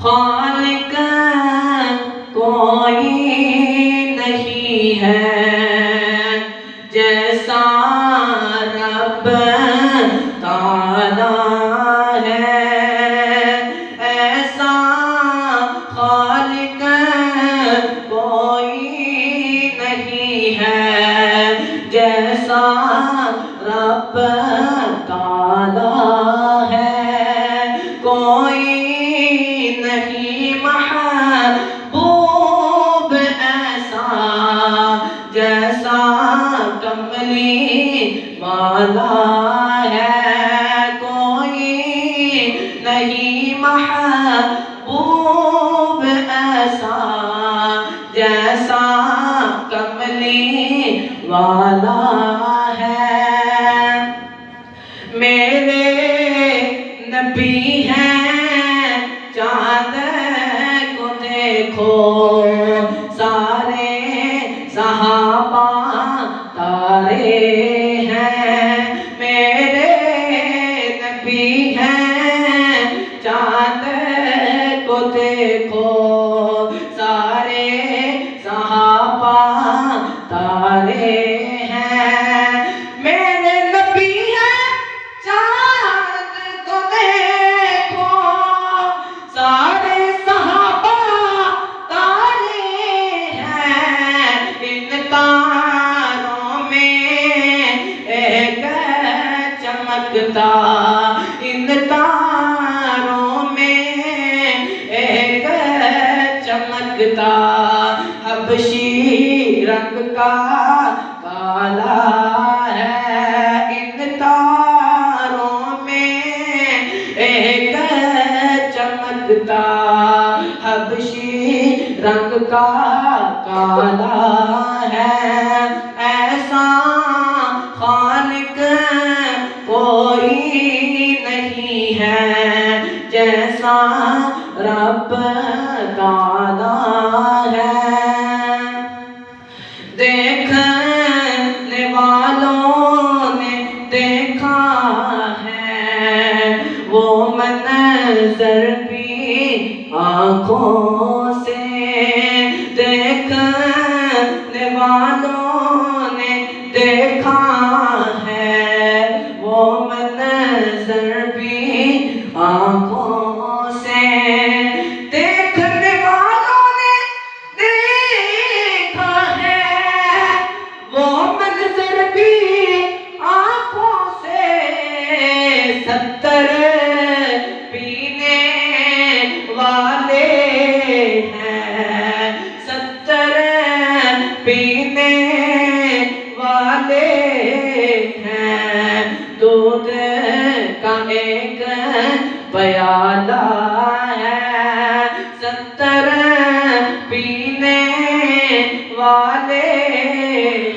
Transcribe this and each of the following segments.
خالق کوئی نہیں ہے جیسا رب تعالی ہے، ایسا خالق کوئی نہیں ہے جیسا رب تعالی ہے، کوئی نہیں محبوب ایسا جیسا کملی والا ہے، کوئی نہیں محبوب ایسا جیسا کملی والا ہے۔ میرے نبی ہیں چاند کو دیکھو، سارے صحابہ تارے ہیں، میرے نبی ہیں چاند کو دیکھو، سارے صحابہ تارے ہیں، میرے نبی ہیں چاند کو دیکھو، سارے صحابہ تارے ہیں، ان تاروں میں ایک چمکتا، ان تاروں میں ایک چمکتا حبشی رنگ کا کالا ہے، ان تاروں میں ایک چمکتا حبشی رنگ کا کالا ہے، ایسا خالق کوئی نہیں ہے جیسا رب تعالی ہے۔ دیکھنے والوں نے دیکھا ہے وہ منظر بھی آنکھوں سے، دیکھنے والوں نے دیکھا ہے وہ منظر بھی آنکھوں سے، دیکھنے والوں نے دیکھا ہے وہ منظر بھی آنکھوں سے، 70 پینے والے ہیں، 70 پینے والے ہیں، دودھ کا ایک پیالہ ہے، 70 پینے والے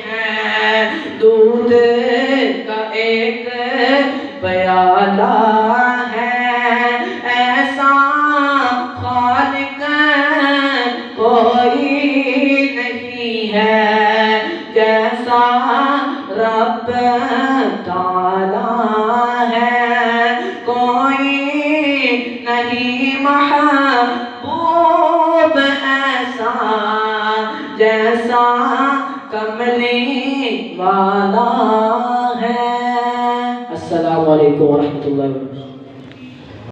ہیں، دودھ کا ایک پیالہ ہے، ایسا خالق کوئی نہیں ہے جیسا رب تعالی ہے، کوئی نہیں محبوب ایسا جیسا کملی والا ہے۔ السلام علیکم ورحمۃ اللہ وبرکاتہ۔